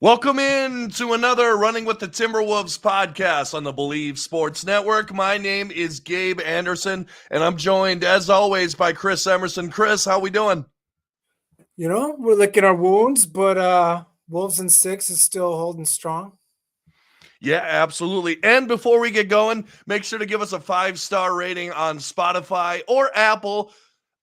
Welcome in to another Running with the Timberwolves podcast on the Believe Sports Network. My name is Gabe Anderson, and I'm joined, as always, by Chris Emerson. Chris, how we doing? We're licking our wounds, but Wolves and Six is still holding strong. Yeah, absolutely. And before we get going, make sure to give us a 5-star rating on Spotify or Apple.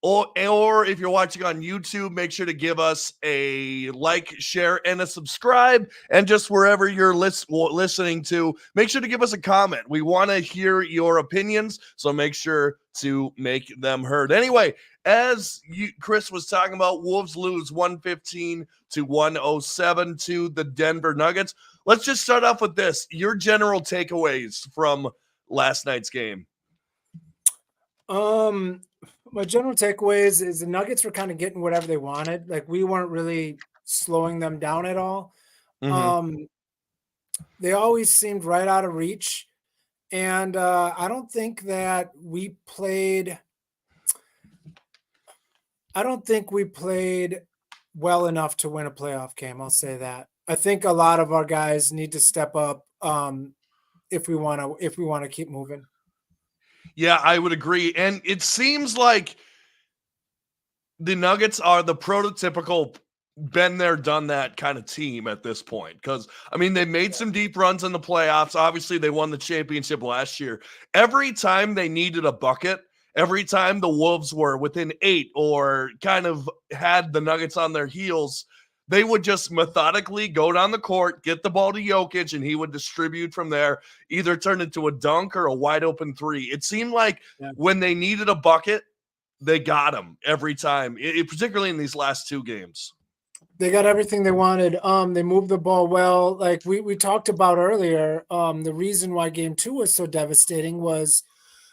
Or if you're watching on YouTube, make sure to give us a like, share, and a subscribe. And just wherever you're listening to, make sure to give us a comment. We want to hear your opinions, so make sure to make them heard. Anyway, Chris was talking about, Wolves lose 115 to 107 to the Denver Nuggets. Let's just start off with this. Your general takeaways from last night's game. My general takeaways is the Nuggets were kind of getting whatever they wanted. Like, we weren't really slowing them down at all. Mm-hmm. They always seemed right out of reach. And I don't think we played well enough to win a playoff game. I'll say that. I think a lot of our guys need to step up if we want to keep moving. Yeah, I would agree. And it seems like the Nuggets are the prototypical been there, done that kind of team at this point. Because, I mean, they made some deep runs in the playoffs. Obviously, they won the championship last year. Every time they needed a bucket, every time the Wolves were within 8 or kind of had the Nuggets on their heels, they would just methodically go down the court, get the ball to Jokic, and he would distribute from there, either turn into a dunk or a wide open three. It seemed like when they needed a bucket, they got him every time, particularly in these last 2 games. They got everything they wanted. They moved the ball well. Like we talked about earlier, the reason why game 2 was so devastating was,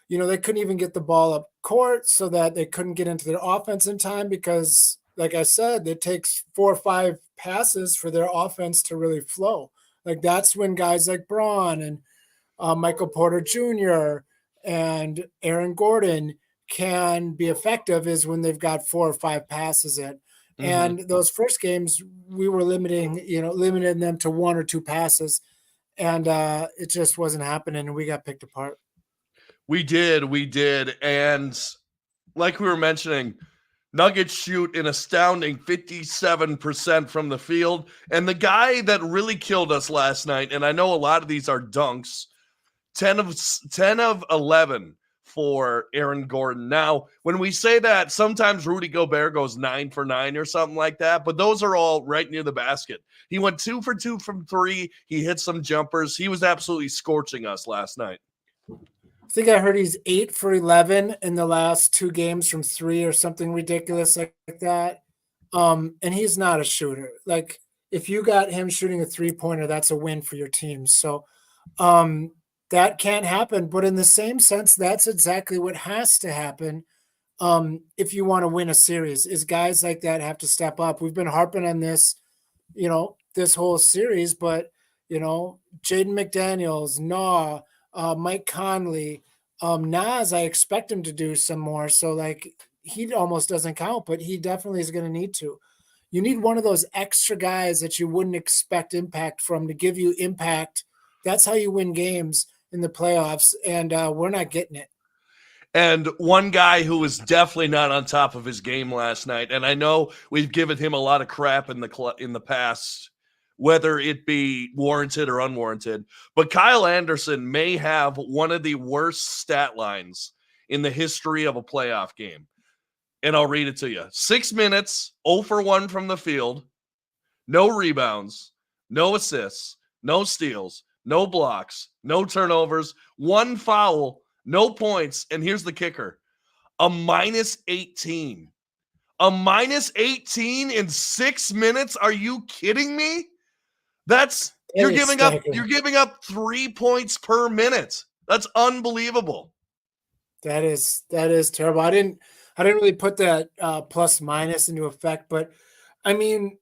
they couldn't even get the ball up court so that they couldn't get into their offense in time because, like I said, it takes 4 or 5 passes for their offense to really flow. Like, that's when guys like Braun and Michael Porter Jr. and Aaron Gordon can be effective, is when they've got 4 or 5 passes in. And those first games, we were limiting them to 1 or 2 passes, and it just wasn't happening, and we got picked apart. We did. And like we were mentioning, Nuggets shoot an astounding 57% from the field. And the guy that really killed us last night, and I know a lot of these are dunks, 10 of 11 for Aaron Gordon. Now, when we say that, sometimes Rudy Gobert goes 9 for 9 or something like that, but those are all right near the basket. He went 2 for 2 from 3. He hit some jumpers. He was absolutely scorching us last night. I think I heard he's 8 for 11 in the last 2 games from 3 or something ridiculous like that. And he's not a shooter. Like, if you got him shooting a 3-pointer, that's a win for your team. So that can't happen. But in the same sense, that's exactly what has to happen if you want to win a series, is guys like that have to step up. We've been harping on this, this whole series, but, Jaden McDaniels, Mike Conley, Nas, I expect him to do some more. So, like, he almost doesn't count, but he definitely is going to need to. You need one of those extra guys that you wouldn't expect impact from to give you impact. That's how you win games in the playoffs, and we're not getting it. And one guy who was definitely not on top of his game last night, and I know we've given him a lot of crap in the past, whether it be warranted or unwarranted, but Kyle Anderson may have one of the worst stat lines in the history of a playoff game. And I'll read it to you. 6 minutes, 0 for 1 from the field, no rebounds, no assists, no steals, no blocks, no turnovers, 1 foul, no points, and here's the kicker, a -18. A -18 in 6 minutes? Are you kidding me? You're giving up 3 points per minute. That's unbelievable. That is terrible. I didn't really put that plus minus into effect, but I mean,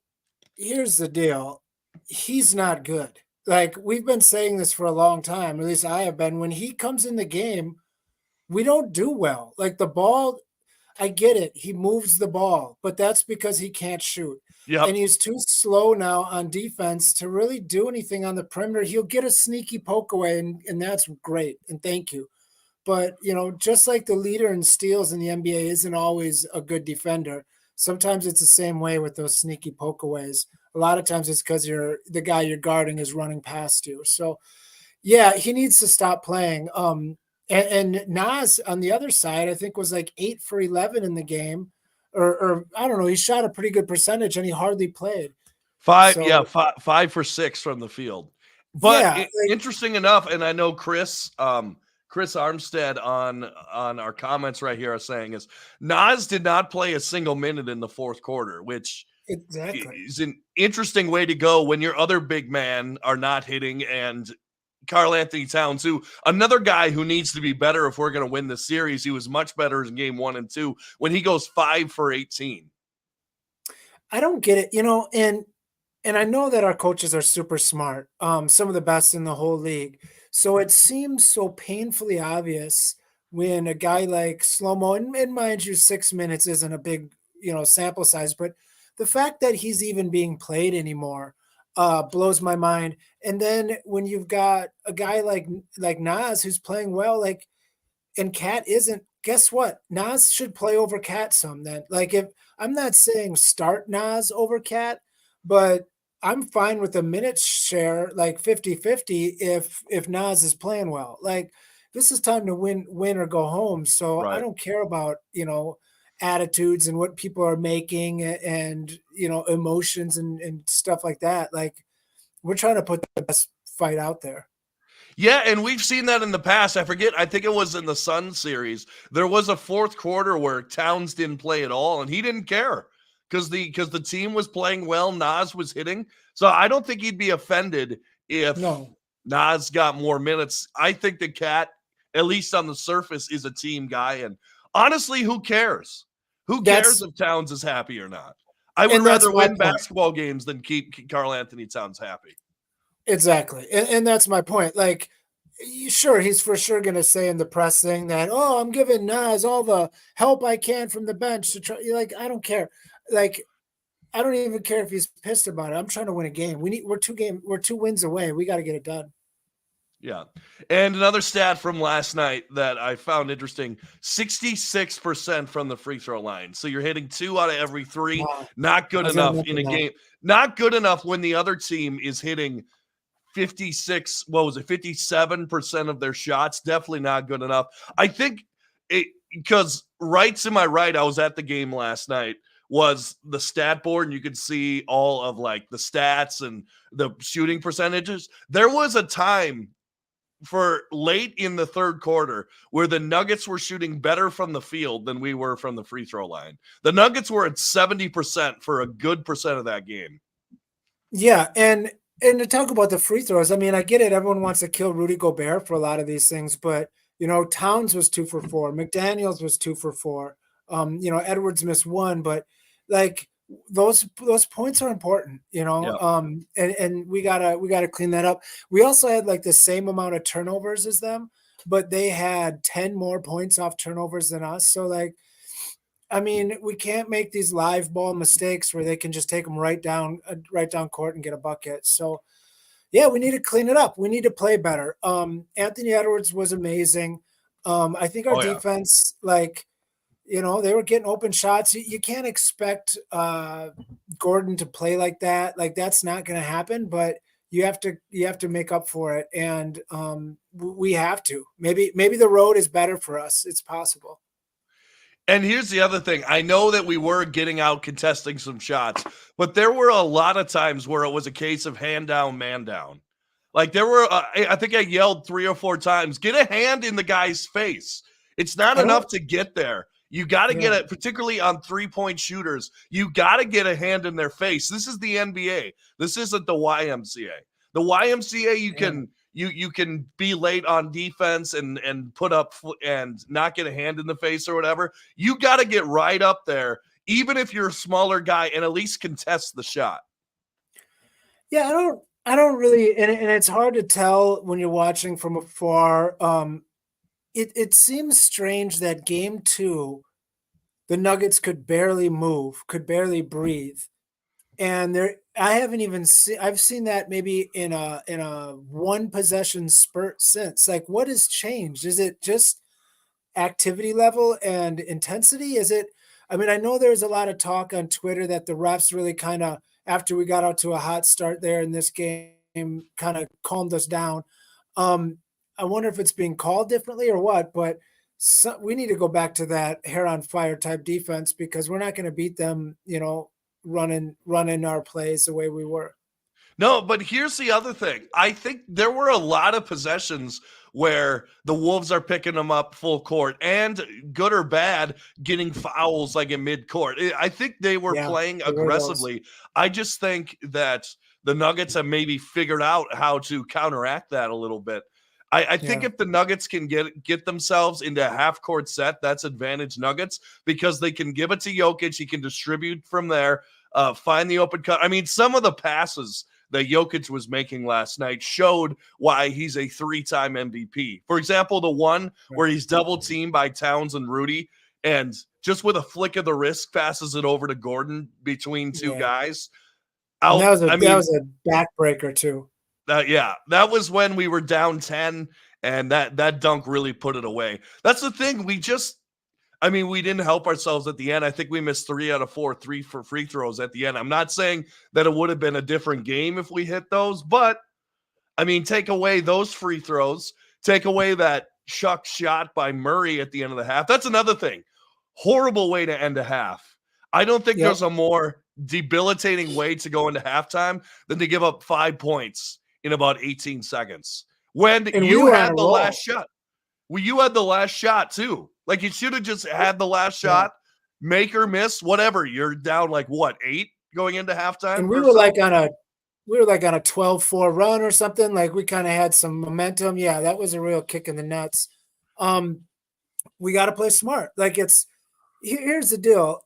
here's the deal. He's not good. Like, we've been saying this for a long time, at least I have been. When he comes in the game, we don't do well. Like, the ball, I get it. He moves the ball, but that's because he can't shoot. Yep. And he's too slow now on defense to really do anything on the perimeter. He'll get a sneaky poke away, and that's great. And thank you. But, just like the leader in steals in the NBA isn't always a good defender, sometimes it's the same way with those sneaky pokeaways. A lot of times it's because the guy you're guarding is running past you. So, yeah, he needs to stop playing. And Nas on the other side, I think was like 8 for 11 in the game, or I don't know. He shot a pretty good percentage, and he hardly played. So Five for six from the field. But yeah, interesting enough, and I know Chris Armstead on our comments right here are saying is Nas did not play a single minute in the fourth quarter, which exactly. is an interesting way to go when your other big man are not hitting, and Karl Anthony Towns, who another guy who needs to be better if we're going to win the series. He was much better in game 1 and 2 when he goes 5 for 18. I don't get it, and I know that our coaches are super smart, some of the best in the whole league. So it seems so painfully obvious when a guy like Slow-Mo, and mind you, 6 minutes isn't a big, sample size, but the fact that he's even being played anymore blows my mind. And then when you've got a guy like Nas who's playing well, and Cat isn't, guess what? Nas should play over Cat some then. Like, if I'm not saying start Nas over Cat, but I'm fine with a minute share like 50-50 if Nas is playing well. Like, this is time to win or go home. So I Right. don't care about, attitudes and what people are making and emotions and stuff like that. Like, we're trying to put the best fight out there. Yeah, and we've seen that in the past. I think it was in the Sun series. There was a fourth quarter where Towns didn't play at all, and he didn't care because the team was playing well. Nas was hitting, so I don't think he'd be offended if No, Nas got more minutes. I think the Cat, at least on the surface, is a team guy, and honestly, who cares? Who cares that's if Towns is happy or not? I would and that's rather my win point. basketball games than keep Karl Anthony Towns happy. Exactly. And that's my point. Like, sure, he's for sure going to say in the press thing that, oh, I'm giving Nas all the help I can from the bench to try. Like, I don't care. Like, I don't even care if he's pissed about it. I'm trying to win a game. We're 2 wins away. We got to get it done. Yeah. And another stat from last night that I found interesting, 66% from the free throw line. So you're hitting 2 out of every 3. Wow. Not I good was going to enough in mention a that. game. Not good enough when the other team is hitting 57% of their shots. Definitely not good enough. I think it, because right to my right, I was at the game last night, was the stat board, and you could see all of like the stats and the shooting percentages. There was a time for late in the third quarter where the Nuggets were shooting better from the field than we were from the free throw line. The Nuggets were at 70% for a good percent of that game. Yeah, and to talk about the free throws, I mean, I get it. Everyone wants to kill Rudy Gobert for a lot of these things, but Towns was 2 for 4, McDaniels was 2 for 4. Edwards missed one, but like those points are important, Yeah. and we gotta clean that up. We also had like the same amount of turnovers as them, but they had 10 more points off turnovers than us. So like, I mean, we can't make these live ball mistakes where they can just take them right down court and get a bucket. So, yeah, we need to clean it up. We need to play better. Anthony Edwards was amazing. I think our Oh, yeah. defense, like, they were getting open shots. You can't expect Gordon to play like that. Like, that's not going to happen. But you have to make up for it, and we have to. Maybe the road is better for us. It's possible. And here's the other thing. I know that we were getting out contesting some shots, but there were a lot of times where it was a case of hand down, man down. Like there were, I think I yelled 3 or 4 times, get a hand in the guy's face. It's not I enough don't. to get there. You got to get Yeah. it, particularly on 3-point shooters. You got to get a hand in their face. This is the NBA. This isn't the YMCA. The YMCA, Yeah. you can be late on defense and put up and not get a hand in the face or whatever. You got to get right up there, even if you're a smaller guy, and at least contest the shot. Yeah, I don't really, and it's hard to tell when you're watching from afar. It seems strange that game 2, the Nuggets could barely move, could barely breathe. And I haven't even seen. I've seen that maybe in a one possession spurt since. Like, what has changed? Is it just activity level and intensity? Is it? I mean, I know there's a lot of talk on Twitter that the refs really kind of, after we got out to a hot start there in this game, kind of calmed us down. Um, I wonder if it's being called differently or what, but we need to go back to that hair on fire type defense because we're not going to beat them, running our plays the way we were. No, but here's the other thing. I think there were a lot of possessions where the Wolves are picking them up full court and, good or bad, getting fouls like in mid-court. I think they were Yeah, playing there were those. aggressively. I just think that the Nuggets have maybe figured out how to counteract that a little bit. I think Yeah, if the Nuggets can get themselves into a half-court set, that's advantage Nuggets because they can give it to Jokic. He can distribute from there, find the open cut. I mean, some of the passes that Jokic was making last night showed why he's a 3-time MVP. For example, the one right. where he's double teamed by Towns and Rudy, and just with a flick of the wrist passes it over to Gordon between two Yeah, guys. and Out. I that mean, was a backbreaker too. yeah, that was when we were down 10, and that dunk really put it away. That's the thing. We didn't help ourselves at the end. I think we missed 3 out of 4, 3 for free throws at the end. I'm not saying that it would have been a different game if we hit those, but take away those free throws, take away that chuck shot by Murray at the end of the half. That's another thing. Horrible way to end a half. I don't think Yep. there's a more debilitating way to go into halftime than to give up 5 points in about 18 seconds when And we you were on a had the roll. last shot. Well, you had the last shot too. Like you should have just had the last Yeah. shot, make or miss, whatever. You're down like what, 8 going into halftime And or so? we were like on a 12-4 run or something. Like we kind of had some momentum. Yeah, that was a real kick in the nuts. Um, we got to play smart. Like here's the deal.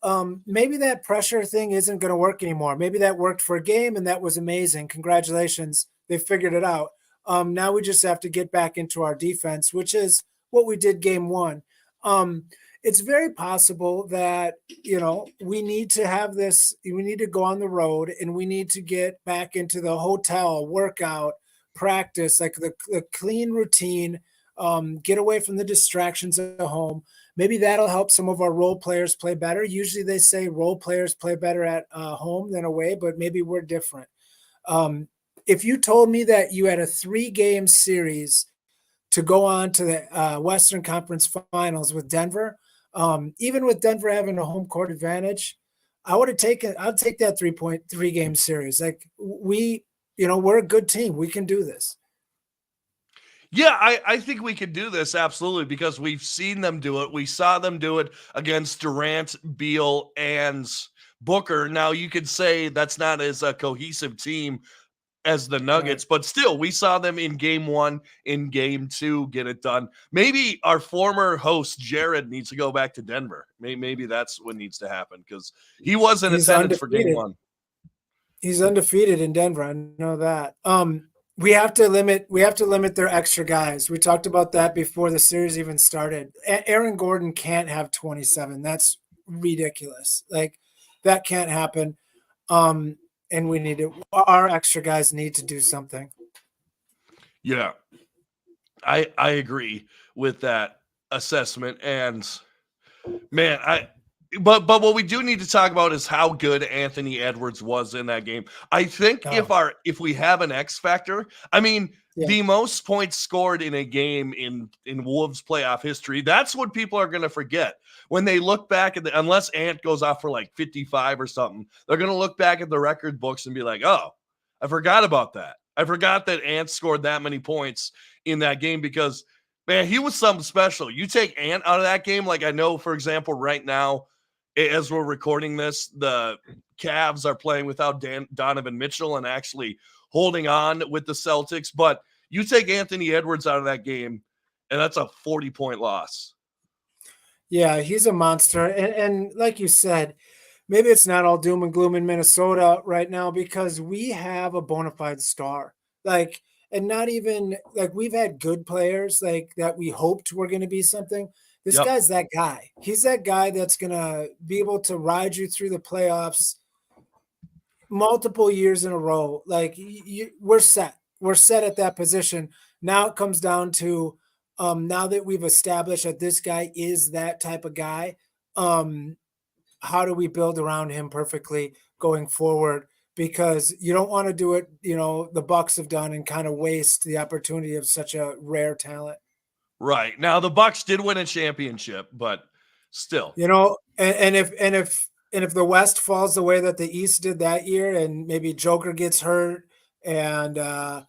Maybe that pressure thing isn't going to work anymore. Maybe that worked for a game and that was amazing. Congratulations. They figured it out. Now we just have to get back into our defense, which is what we did game one. It's very possible that, we need to have this, we need to go on the road and we need to get back into the hotel, workout, practice, like the clean routine, get away from the distractions at home. Maybe that'll help some of our role players play better. Usually they say role players play better at home than away, but maybe we're different. If you told me that you had a 3-game series to go on to the Western Conference Finals with Denver, even with Denver having a home court advantage, I'd take that 3-game series. Like we're a good team. We can do this. Yeah, I think we could do this absolutely because we've seen them do it. We saw them do it against Durant, Beal, and Booker. Now you could say that's not as a cohesive team as the Right. Nuggets, but still, we saw them in game 1, in game 2, get it done. Maybe our former host Jared needs to go back to Denver. Maybe that's what needs to happen because he was in He's attendance for game undefeated. 1. He's undefeated in Denver. I know that. We have to limit their extra guys. We talked about that before the series even started. Aaron Gordon can't have 27. That's ridiculous. Like that can't happen. And our extra guys need to do something. Yeah, I agree with that assessment. And man, but what we do need to talk about is how good Anthony Edwards was in that game. I think Oh, if we have an X factor, yeah. the most points scored in a game in Wolves playoff history, that's what people are going to forget. When they look back at unless Ant goes off for like 55 or something, they're going to look back at the record books and be like, "Oh, I forgot about that. I forgot that Ant scored that many points in that game because man, he was something special. You take Ant out of that game, like I know, for example, right now, as we're recording this, the Cavs are playing without Donovan Mitchell and actually holding on with the Celtics. But you take Anthony Edwards out of that game, and that's a 40-point loss. Yeah, he's a monster. And like you said, maybe it's not all doom and gloom in Minnesota right now because we have a bona fide star. Like, and not even like we've had good players like that we hoped were going to be something. This Yep. guy's that guy. He's that guy that's going to be able to ride you through the playoffs multiple years in a row. Like we're set. We're set at that position. Now it comes down to now that we've established that this guy is that type of guy, um, how do we build around him perfectly going forward? Because you don't want to do it, the Bucks have done and kind of waste the opportunity of such a rare talent. Right. Now the Bucks did win a championship, but still. And if the West falls the way that the East did that year, and maybe Joker gets hurt, and um,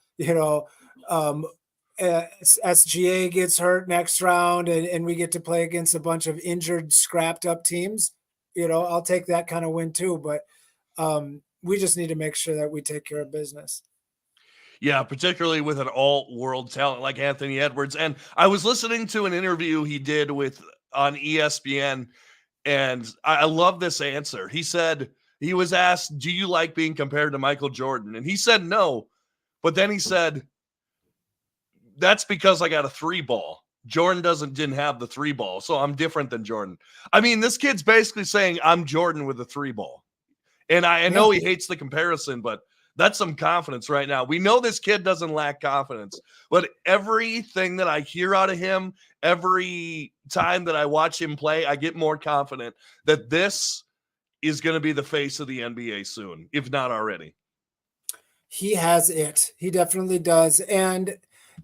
SGA gets hurt next round, and we get to play against a bunch of injured, scrapped up teams, I'll take that kind of win too. But we just need to make sure that we take care of business. Yeah, particularly with an all-world talent like Anthony Edwards. And I was listening to an interview he did on ESPN, and I love this answer. He said, he was asked, do you like being compared to Michael Jordan? And he said no. But then he said, that's because I got a 3-ball. Jordan didn't have the 3-ball, so I'm different than Jordan. I mean, this kid's basically saying I'm Jordan with a 3-ball. And I know he hates the comparison, but that's some confidence right now. We know this kid doesn't lack confidence, but everything that I hear out of him, every time that I watch him play, I get more confident that this is going to be the face of the NBA soon, if not already. He has it. He definitely does. And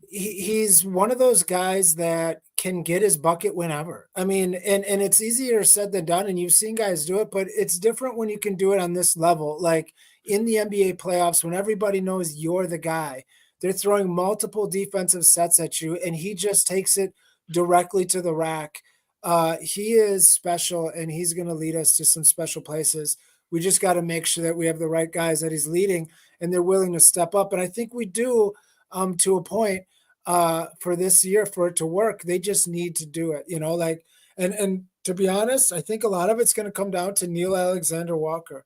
he's one of those guys that can get his bucket whenever. I mean, and it's easier said than done, and you've seen guys do it, but it's different when you can do it on this level. Like in the NBA playoffs, when everybody knows you're the guy, they're throwing multiple defensive sets at you, and he just takes it directly to the rack. He is special, and he's going to lead us to some special places. We just got to make sure that we have the right guys that he's leading, and they're willing to step up. And I think we do, to a point, for this year for it to work. They just need to do it, and to be honest, I think a lot of it's going to come down to Nikhil Alexander Walker.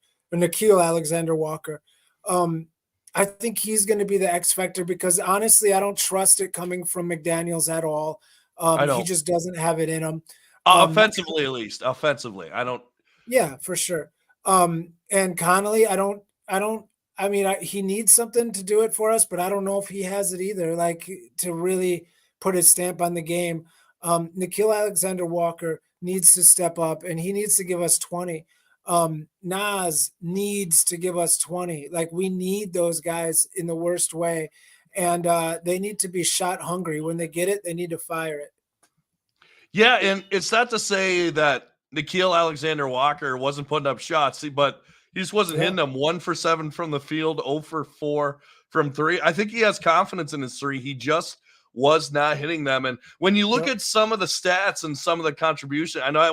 I think he's going to be the X factor because honestly, I don't trust it coming from McDaniels at all. He just doesn't have it in him. Offensively, at least. Offensively. I don't. Yeah, for sure. And Connolly, I mean, he needs something to do it for us, but I don't know if he has it either, like to really put his stamp on the game. Nikhil Alexander Walker needs to step up, and he needs to give us 20. Nas needs to give us 20. Like we need those guys in the worst way, and they need to be shot hungry. When they get it, they need to fire it. Yeah, and it's not to say that Nikhil Alexander Walker wasn't putting up shots, but he just wasn't hitting them. 1 for 7 from the field, 0 for 4 from 3. I think he has confidence in his 3. He just was not hitting them. And when you look at some of the stats and some of the contribution, I know I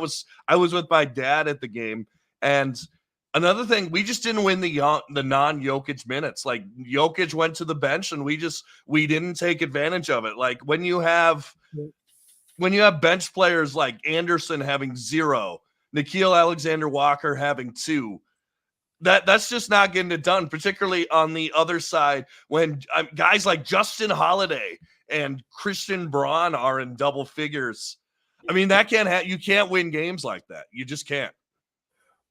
was with my dad at the game, and another thing, we just didn't win the non-Jokic minutes. Like Jokic went to the bench, and we didn't take advantage of it. Like when you have bench players like Anderson having 0, Nikhil Alexander Walker having 2, that's just not getting it done, particularly on the other side when guys like Justin Holiday and Christian Braun are in double figures. I mean, you can't win games like that. You just can't.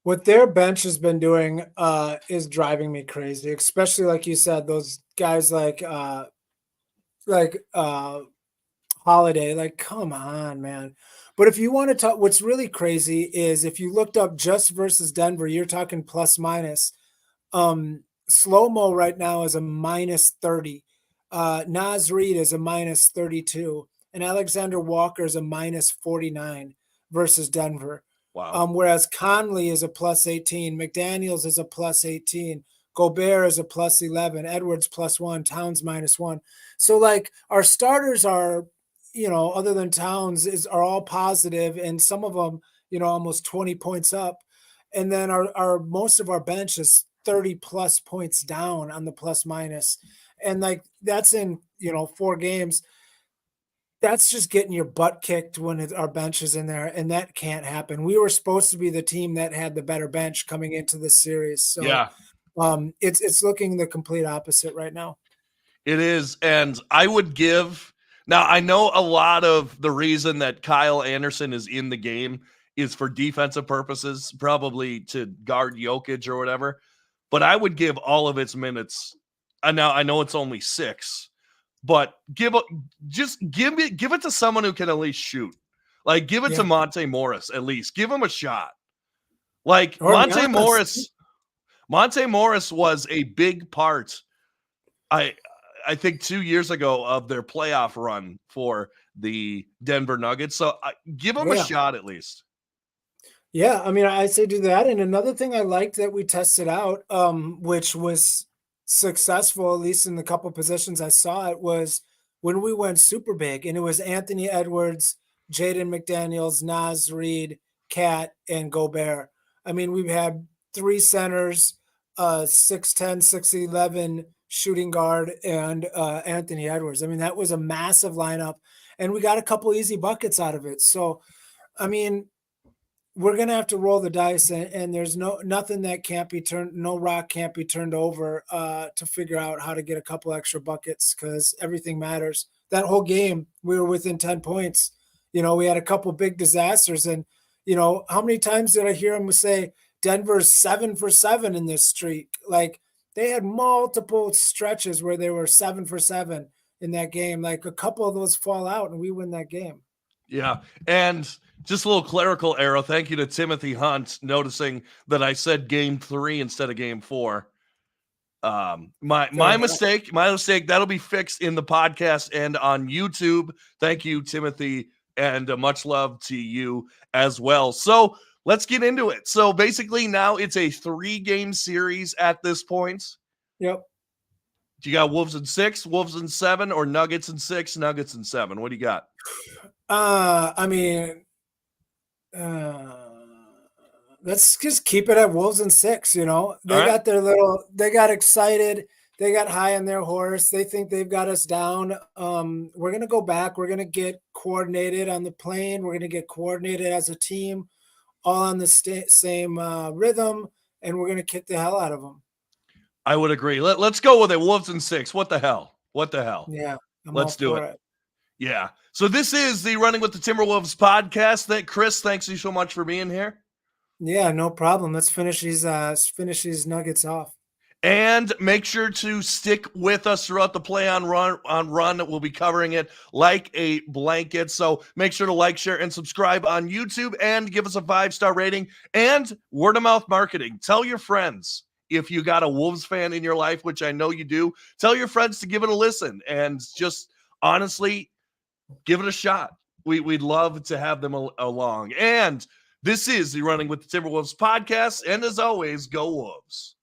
What their bench has been doing is driving me crazy, especially like you said, those guys like Holiday. Like, come on, man. But if you want to talk, what's really crazy is if you looked up just versus Denver, you're talking plus minus. Slow-mo right now is a minus 30. Naz Reid is a minus 32. And Alexander Walker is a minus 49 versus Denver. Wow. Whereas Conley is a plus 18. McDaniels is a plus 18. Gobert is a plus 11. Edwards plus 1. Towns minus 1. So, like, our starters are, other than Towns, are all positive, and some of them, almost 20 points up. And then our most of our bench is 30 plus points down on the plus minus. And like that's in, 4 games. That's just getting your butt kicked when our bench is in there, and that can't happen. We were supposed to be the team that had the better bench coming into this series. So yeah, it's looking the complete opposite right now. It is, and I would give. Now, I know a lot of the reason that Kyle Anderson is in the game is for defensive purposes, probably to guard Jokic or whatever. but I would give all of its minutes. Now I know it's only 6, but give it to someone who can at least shoot. Like give it to Monte Morris at least. Give him a shot. Like Or Monte Morris was a big part. I think 2 years ago of their playoff run for the Denver Nuggets. So give them a shot at least. Yeah, I mean, I say do that. And another thing I liked that we tested out, which was successful, at least in the couple positions I saw it, was when we went super big, and it was Anthony Edwards, Jaden McDaniels, Naz Reid, Cat, and Gobert. I mean, we've had 3 centers, 6'10", 6'11", shooting guard, and Anthony Edwards. I mean, that was a massive lineup, and we got a couple easy buckets out of it. So, I mean, we're going to have to roll the dice, and there's nothing that can't be turned, no rock can't be turned over to figure out how to get a couple extra buckets, because everything matters. That whole game, we were within 10 points. You know, we had a couple big disasters, and, you know, how many times did I hear him say Denver's 7 for 7 in this streak? Like, they had multiple stretches where they were 7 for 7 in that game. Like, a couple of those fall out, and we win that game. Yeah, and just a little clerical error. Thank you to Timothy Hunt noticing that I said game 3 instead of game 4. My mistake. That'll be fixed in the podcast and on YouTube. Thank you, Timothy, and much love to you as well. So let's get into it. So basically now it's a 3-game series at this point. Yep. Do you got Wolves in 6, Wolves in 7, or Nuggets in 6, Nuggets in 7? What do you got? I mean, let's just keep it at Wolves in 6. You know, they got they got excited. They got high on their horse. They think they've got us down. We're going to go back. We're going to get coordinated on the plane. We're going to get coordinated as a team, all on the same rhythm, and we're going to kick the hell out of them. I would agree. Let's go with it. Wolves in 6. What the hell? Yeah. Let's do it. Yeah. So this is the Running with the Timberwolves podcast. Chris, thanks you so much for being here. Yeah, no problem. Let's finish these Nuggets off. And make sure to stick with us throughout the play on run. We'll be covering it like a blanket. So make sure to like, share, and subscribe on YouTube, and give us a 5-star rating and word of mouth marketing. Tell your friends. If you got a Wolves fan in your life, which I know you do, tell your friends to give it a listen, and just honestly give it a shot. We'd love to have them along. And this is the Running with the Timberwolves podcast. And as always, go Wolves.